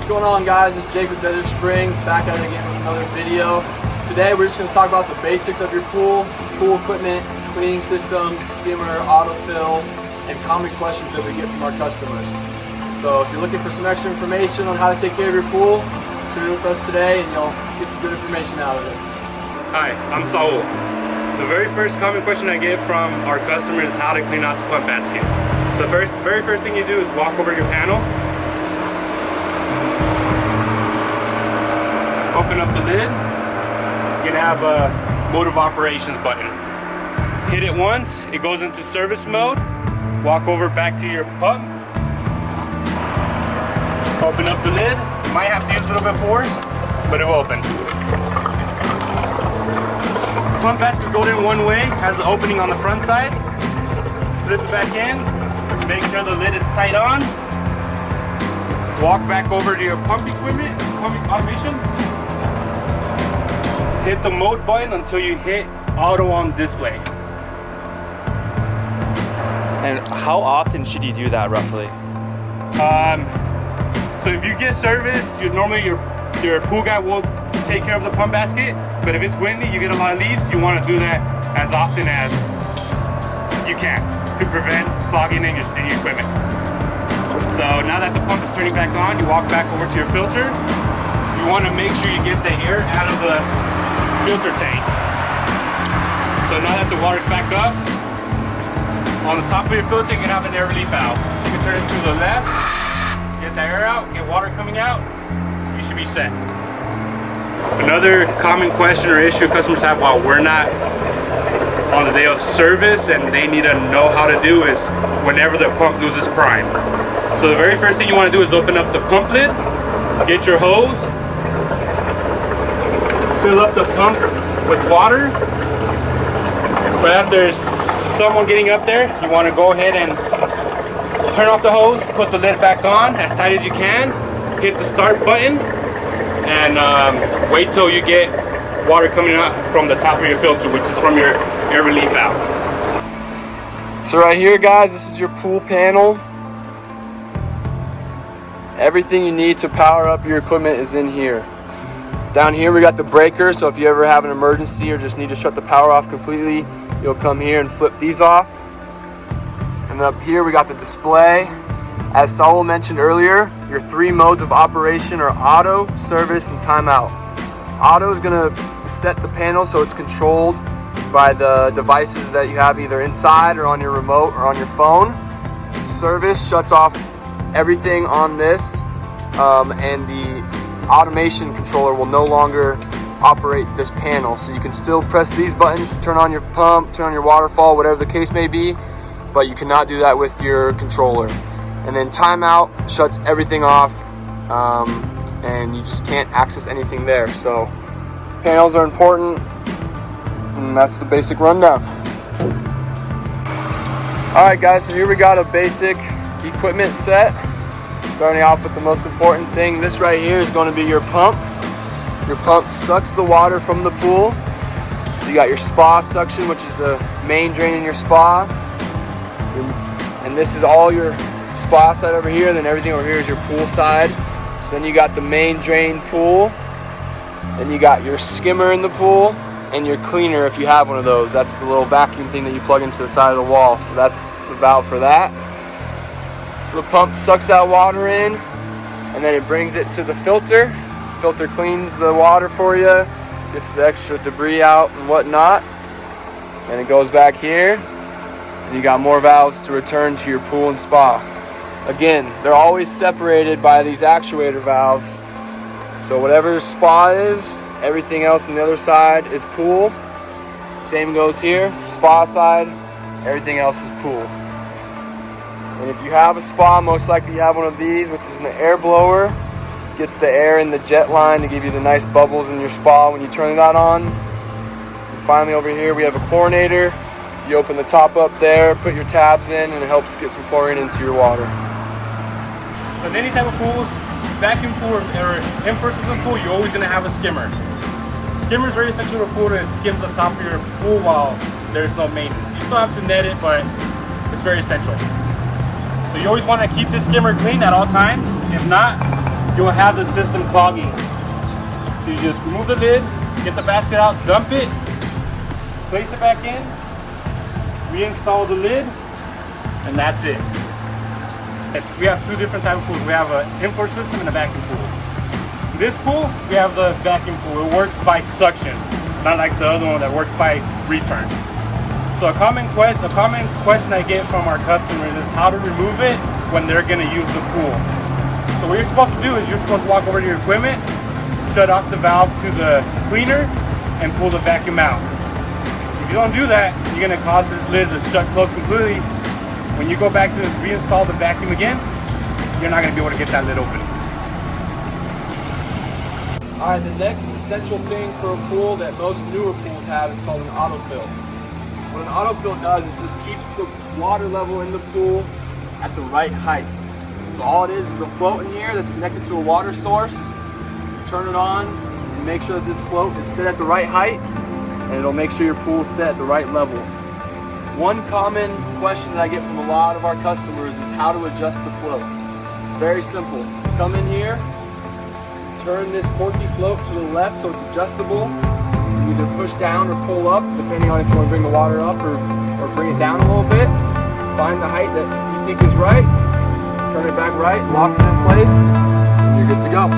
What's going on, guys? It's Jake with Desert Springs, back at it again with another video. Today we're just going to talk about the basics of your pool equipment, cleaning systems, skimmer, autofill, and common questions that we get from our customers. So if you're looking for some extra information on how to take care of your pool, tune in with us today and you'll get some good information out of it. Hi, I'm Saul. The very first common question I get from our customers is how to clean out the pump basket. So very first thing you do is walk over your panel, open up the lid. You're gonna have a mode of operations button. Hit it once, it goes into service mode. Walk over back to your pump. Open up the lid. You might have to use a little bit of force, but it will open. Pump basket goes in one way, has the opening on the front side. Slip it back in. Make sure the lid is tight on. Walk back over to your pump equipment, pump automation. Hit the mode button until you hit auto on display. And how often should you do that roughly? So if you get service, normally your pool guy will take care of the pump basket. But if it's windy, you get a lot of leaves, you want to do that as often as you can to prevent clogging in your equipment. So now that the pump is turning back on, you walk back over to your filter. You want to make sure you get the air out of the filter tank. So now that the water's back up, on the top of your filter, you can have an air relief valve. You can turn it to the left, get the air out, get water coming out, you should be set. Another common question or issue customers have while we're not on the day of service and they need to know how to do is whenever the pump loses prime. So the very first thing you want to do is open up the pump lid, get your hose, fill up the pump with water. But after there's someone getting up there, you want to go ahead and turn off the hose, put the lid back on as tight as you can, hit the start button, and wait till you get water coming out from the top of your filter, which is from your air relief valve. So right here, guys, this is your pool panel. Everything you need to power up your equipment is in here. Down here we got the breaker, so if you ever have an emergency or just need to shut the power off completely, you'll come here and flip these off. And then up here we got the display. As Saul mentioned earlier, your 3 modes of operation are auto, service, and timeout. Auto is gonna set the panel so it's controlled by the devices that you have either inside or on your remote or on your phone. Service shuts off everything on this, and the automation controller will no longer operate this panel. So you can still press these buttons to turn on your pump, turn on your waterfall, whatever the case may be, but you cannot do that with your controller. And then timeout shuts everything off, and you just can't access anything there. So panels are important, and that's the basic rundown. Alright guys, so here we got a basic equipment set. Starting off with the most important thing, this right here is going to be your pump. Your pump sucks the water from the pool. So you got your spa suction, which is the main drain in your spa. And this is all your spa side over here, and then everything over here is your pool side. So then you got the main drain pool. Then you got your skimmer in the pool, and your cleaner if you have one of those. That's the little vacuum thing that you plug into the side of the wall. So that's the valve for that. So the pump sucks that water in, and then it brings it to the filter. The filter cleans the water for you, gets the extra debris out and whatnot. And it goes back here, and you got more valves to return to your pool and spa. Again, they're always separated by these actuator valves. So whatever spa is, everything else on the other side is pool. Same goes here, spa side, everything else is pool. And if you have a spa, most likely you have one of these, which is an air blower. Gets the air in the jet line to give you the nice bubbles in your spa when you turn that on. And finally over here we have a chlorinator. You open the top up there, put your tabs in, and it helps get some chlorine into your water. So in any type of pool, vacuum pool or in-person pool, you're always going to have a skimmer. Skimmer is very essential to a pool that skims the top of your pool while there's no maintenance. You still have to net it, but it's very essential. So you always want to keep this skimmer clean at all times. If not, you will have the system clogging. So you just remove the lid, get the basket out, dump it, place it back in, reinstall the lid, and that's it. We have two different types of pools. We have an import system and a vacuum pool. This pool, we have the vacuum pool. It works by suction, not like the other one that works by return. So a common question I get from our customers is how to remove it when they're gonna use the pool. So what you're supposed to do is you're supposed to walk over to your equipment, shut off the valve to the cleaner, and pull the vacuum out. If you don't do that, you're gonna cause this lid to shut closed completely. When you go back to this reinstall the vacuum again, you're not gonna be able to get that lid open. All right, the next essential thing for a pool that most newer pools have is called an autofill. What an autofill does is just keeps the water level in the pool at the right height. So all it is the float in here that's connected to a water source. Turn it on and make sure that this float is set at the right height, and it'll make sure your pool is set at the right level. One common question that I get from a lot of our customers is how to adjust the float. It's very simple. Come in here, turn this porky float to the left so it's adjustable. You either push down or pull up, depending on if you want to bring the water up or bring it down a little bit. Find the height that you think is right, turn it back right, locks it in place, and you're good to go.